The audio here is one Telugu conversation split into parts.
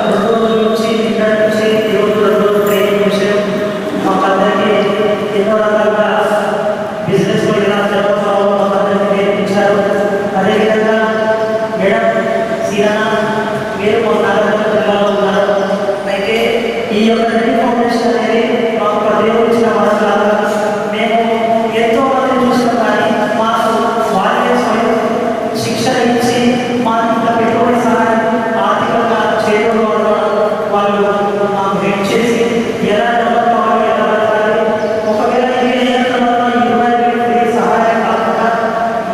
2 రోజుల నుంచి ఇక్కడ నుంచి ఈరోజు 2 రోజులు ట్రైనింగ్ విషయం మాకందరికీ ఎన్నో రకాలుగా బిజినెస్లో ఎలా జరుగుతామో మాకందరికీ నేర్పించారు. అదేవిధంగా మేడం సీరణ మీరు మా నాగరిక జిల్లాలో ఉన్నారు. అయితే ఈ యొక్క రెడ్డి ఫౌండేషన్ అనేది మాకు దేవుడు ఇచ్చిన వరలాగా మేము ఎంతో మంది చూసాం, కానీ మాకు వాళ్ళే స్వయం శిక్షణ ఇచ్చి మా ఇంట్లో పెట్టుబడి సహాయం ఆర్థికంగా చేయడం వాళ్ళు మాకు హెల్ప్ చేసి ఎలా డెవలప్ అవ్వాలి, ఎలా బతకాలి, ఒకవేళ ఈ సహాయం కాకుండా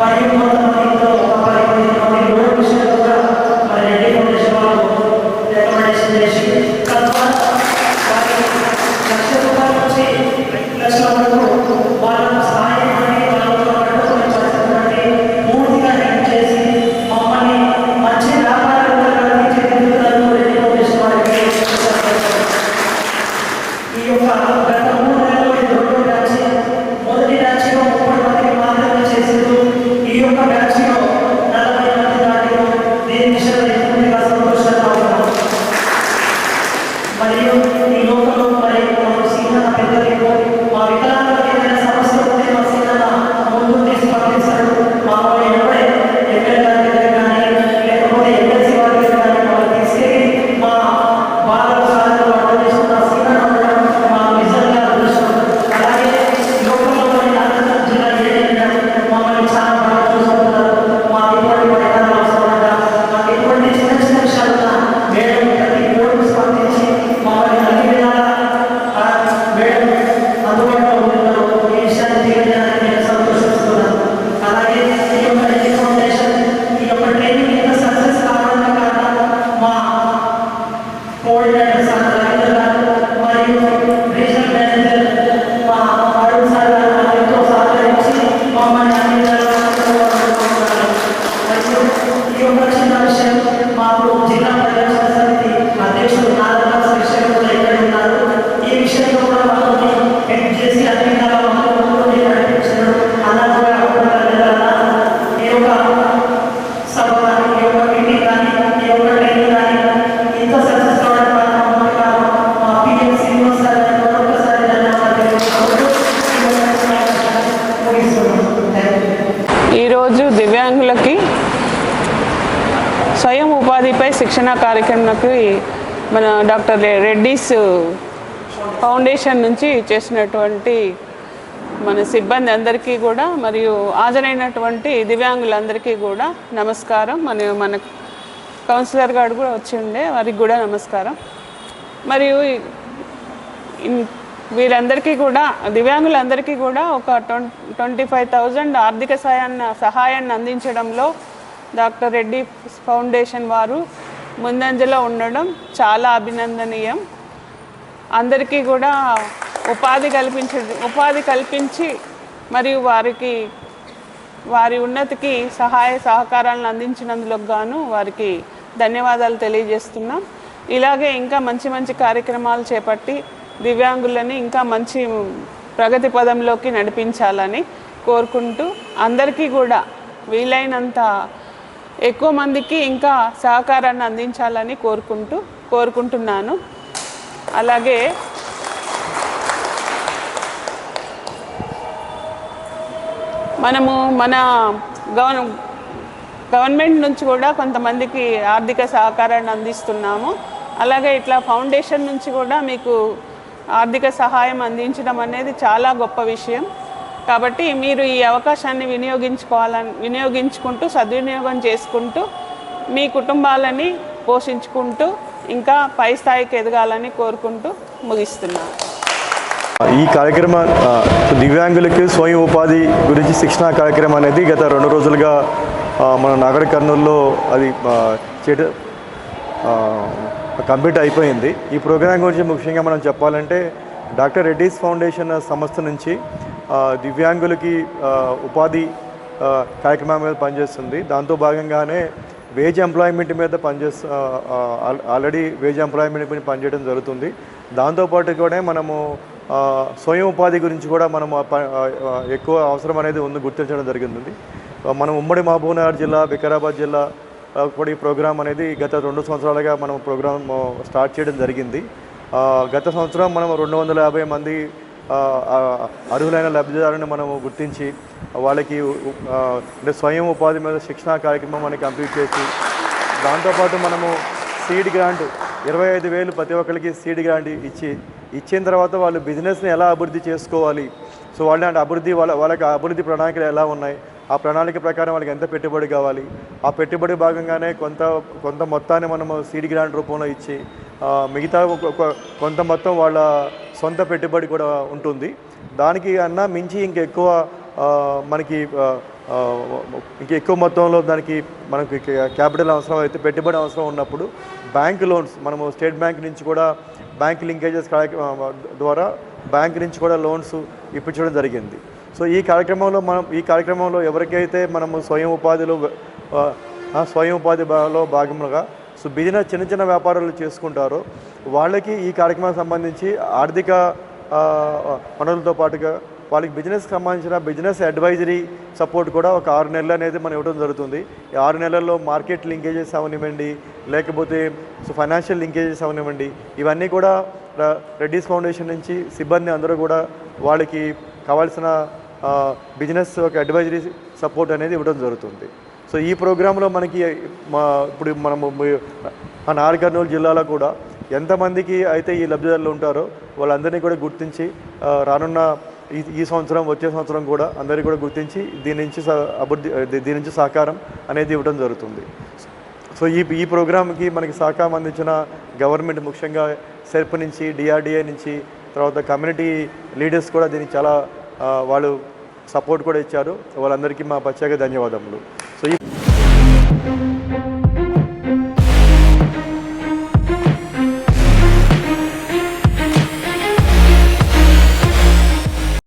మరియు కొంతమందితో ఒక 10 మంది లోన్ విషయంలో కూడా మరి రెడ్డి ఫౌండేషన్ వాళ్ళు రికమెండేషన్ చేసి వారి ₹1,00,000 నుంచి 2 లక్షల వరకు వాళ్ళకు సహాయం అని వాళ్ళతో పట్టుకుని చేస్తున్నటువంటి పూర్తిగా హెల్ప్ చేసి మమ్మల్ని మంచి వ్యాపారాలు చేతులను రెడ్డి ఫౌండేషన్ వారికి ఈ యొక్క గత 3 నెలల్లో ఇది 2వ బ్యాచ్. మొదటి బ్యాచ్లో 30 మందికి మాత్రమే చేశారు. ఈ యొక్క బ్యాచ్లో 40 మంది దాటి దీని విషయంలో పూర్తిగా సంతోషంగా ఉన్నాం. మరియు ఈ లోకంలో మరి సీనన్న పెద్దలకు మా వికలాంగులకు ఏదైనా సమస్య ఉంటే మా సీనన్న ముందుకు తీసి పంపిస్తాడు. మా వాళ్ళు ఎప్పుడే ఎమ్మెల్యే గారి దగ్గర కానీ లేకపోతే ఎమ్మెల్సీ వారి దగ్గర కానీ వాళ్ళు తీసుకెళ్ళి మా బాధలు సాధనలు అర్థం చేసుకున్న సీనన్న ఉండడం మా నిజంగా అదృష్టం. అలాగే లోకంలో అనంతపురం జిల్లా ఏదైనా మమ్మల్ని చాలా బాగా చూసుకుంటున్నారు. మాకు ఎటువంటి పరిహారం అవసరం ఉన్నా, మాకు ఎటువంటి చిన్న చిన్న విషయాలున్నా మేడం ప్రతి కోర్టు స్పందించి మమ్మల్ని అన్ని విధాలా మేడం అందుబాటులో ఉంటున్నారు. ఈ విషయాన్ని తెలియజేయడానికి నేను సంతోషిస్తున్నాను. అలాగే ఈ యొక్క రెడ్డి ఫౌండేషన్ ఈ యొక్క ట్రైనింగ్ ఇంత సక్సెస్ కావడానికి కారణం మా కోఆర్డినేటర్ సార్ రవీంద్ర గారు మరియు రీజనల్ మేనేజర్ మా అరుణ్ సార్ గారు మాకు ఎంతో సహకరించి మమ్మల్ని అన్ని విధాలుగా మరియు ఈ యొక్క చిన్న విషయం మాకు జిల్లా పరిరక్షణ సమితి అధ్యక్షుడు నారాయణ శ్రీశైలం ఇక్కడ ఉన్నారు. ఈ విషయంలో కూడా మాకు హెల్ప్ చేసి అన్ని విధాలుగా మాకు నడిపించారు. అలా కూడా ఈ యొక్క సభ కానీ ఈ యొక్క మీటింగ్ కానీ ఈ యొక్క ట్రైనింగ్ కానీ ఇంత సక్సెస్ కావడానికి కారణం మా పిఎం శ్రీనివాస్ సార్ గారికి మరొకసారి ధన్యవాదాలు తెలియజేసుకుంటూ ముగిస్తున్నాను. ఈరోజు దివ్యాంగులకి స్వయం ఉపాధిపై శిక్షణ కార్యక్రమానికి మన డాక్టర్ రెడ్డీస్ ఫౌండేషన్ నుంచి చేసినటువంటి మన సిబ్బంది అందరికీ కూడా మరియు హాజరైనటువంటి దివ్యాంగులందరికీ కూడా నమస్కారం. మన కౌన్సిలర్ గారు కూడా వచ్చి ఉండే వారికి కూడా నమస్కారం. మరియు వీరందరికీ కూడా దివ్యాంగులందరికీ కూడా ఒక 25,000 ఆర్థిక సహాయాన్ని అందించడంలో డాక్టర్ రెడ్డి ఫౌండేషన్ వారు ముందంజలో ఉండడం చాలా అభినందనీయం. అందరికీ కూడా ఉపాధి కల్పించి మరియు వారి ఉన్నతికి సహాయ సహకారాలను అందించినందుకు గాను వారికి ధన్యవాదాలు తెలియజేస్తున్నాం. ఇలాగే ఇంకా మంచి మంచి కార్యక్రమాలు చేపట్టి దివ్యాంగులని ఇంకా మంచి ప్రగతి పదంలోకి నడిపించాలని కోరుకుంటూ అందరికీ కూడా వీలైనంత ఎక్కువ మందికి ఇంకా సహకారాన్ని అందించాలని కోరుకుంటున్నాను. అలాగే మనము మన గవర్నమెంట్ నుంచి కూడా కొంతమందికి ఆర్థిక సహకారాన్ని అందిస్తున్నాము. అలాగే ఇట్లా ఫౌండేషన్ నుంచి కూడా మీకు ఆర్థిక సహాయం అందించడం అనేది చాలా గొప్ప విషయం. కాబట్టి మీరు ఈ అవకాశాన్ని వినియోగించుకుంటూ సద్వినియోగం చేసుకుంటూ మీ కుటుంబాలని పోషించుకుంటూ ఇంకా పై స్థాయికి ఎదగాలని కోరుకుంటూ ముగిస్తున్నాను. ఈ కార్యక్రమం దివ్యాంగులకి స్వయం ఉపాధి గురించి శిక్షణా కార్యక్రమం అనేది గత 2 రోజులుగా మన నాగర్ కర్నూలులో అది కంప్లీట్ అయిపోయింది. ఈ ప్రోగ్రాం గురించి ముఖ్యంగా మనం చెప్పాలంటే డాక్టర్ రెడ్డీస్ ఫౌండేషన్ సంస్థ నుంచి దివ్యాంగులకి ఉపాధి కార్యక్రమం మీద పనిచేస్తుంది. దాంతో భాగంగానే వేజ్ ఎంప్లాయ్మెంట్ మీద ఆల్రెడీ వేజ్ ఎంప్లాయ్మెంట్ మీద పనిచేయడం జరుగుతుంది. దాంతోపాటు కూడా మనము స్వయం ఉపాధి గురించి కూడా మనం ఎక్కువ అవసరం అనేది గుర్తించడం జరిగింది. మనం ఉమ్మడి మహబూబ్నగర్ జిల్లా, వికారాబాద్ జిల్లా, కూడా ఈ ప్రోగ్రాం అనేది గత 2 సంవత్సరాలుగా మనం ప్రోగ్రాం స్టార్ట్ చేయడం జరిగింది. గత సంవత్సరం మనం 250 మంది అర్హులైన లబ్ధిదారులను మనము గుర్తించి వాళ్ళకి అంటే స్వయం ఉపాధి మీద శిక్షణా కార్యక్రమం మనకి కంప్లీట్ చేసి దాంతోపాటు మనము సీడ్ గ్రాంట్ 25,000 ప్రతి ఒక్కరికి సీడ్ గ్రాంట్ ఇచ్చిన తర్వాత వాళ్ళు బిజినెస్ని ఎలా అభివృద్ధి చేసుకోవాలి, సో వాళ్ళ అభివృద్ధి వాళ్ళకి అభివృద్ధి ప్రణాళికలు ఎలా ఉన్నాయి, ఆ ప్రణాళిక ప్రకారం వాళ్ళకి ఎంత పెట్టుబడి కావాలి, ఆ పెట్టుబడి భాగంగానే కొంత మొత్తాన్ని మనము సీడ్ గ్రాంట్ రూపంలో ఇచ్చి మిగతా కొంత మొత్తం వాళ్ళ సొంత పెట్టుబడి కూడా ఉంటుంది. దానికి అన్నా మించి ఇంకెక్కువ మనకి ఇంకెక్కువ మొత్తంలో దానికి మనకి క్యాపిటల్ అవసరం అయితే పెట్టుబడి అవసరం ఉన్నప్పుడు బ్యాంక్ లోన్స్ మనము స్టేట్ బ్యాంక్ నుంచి కూడా బ్యాంక్ లింకేజెస్ ద్వారా బ్యాంక్ నుంచి కూడా లోన్స్ ఇప్పించడం జరిగింది. సో ఈ కార్యక్రమంలో ఎవరికైతే మనము స్వయం ఉపాధిలో భాగంగా సో బిజినెస్ చిన్న వ్యాపారాలు చేసుకుంటారో వాళ్ళకి ఈ కార్యక్రమానికి సంబంధించి ఆర్థిక వనరులతో పాటుగా వాళ్ళకి బిజినెస్కి సంబంధించిన బిజినెస్ అడ్వైజరీ సపోర్ట్ కూడా ఒక 6 నెలలు అనేది మనం ఇవ్వడం జరుగుతుంది. ఈ 6 నెలల్లో మార్కెట్ లింకేజెస్ అవనివ్వండి, లేకపోతే సో ఫైనాన్షియల్ లింకేజెస్ అవనివ్వండి, ఇవన్నీ కూడా రెడ్డీస్ ఫౌండేషన్ నుంచి సిబ్బంది అందరూ కూడా వాళ్ళకి కావాల్సిన బిజినెస్ ఒక అడ్వైజరీ సపోర్ట్ అనేది ఇవ్వడం జరుగుతుంది. సో ఈ ప్రోగ్రాంలో మనకి ఇప్పుడు మనము నాగర్ కర్నూలు జిల్లాలో కూడా ఎంతమందికి అయితే ఈ లబ్ధిదారులు ఉంటారో వాళ్ళందరినీ కూడా గుర్తించి రానున్న ఈ సంవత్సరం వచ్చే సంవత్సరం కూడా అందరికీ కూడా గుర్తించి దీని నుంచి సహకారం అనేది ఇవ్వడం జరుగుతుంది. సో ఈ ప్రోగ్రామ్కి మనకి సహకారం అందించిన గవర్నమెంట్ ముఖ్యంగా సెర్ప్ నుంచి, డిఆర్డిఏ నుంచి, తర్వాత కమ్యూనిటీ లీడర్స్ కూడా దీనికి చాలా వాళ్ళు సపోర్ట్ కూడా ఇచ్చారు. వాళ్ళందరికీ మా ప్రత్యేక ధన్యవాదములు. సో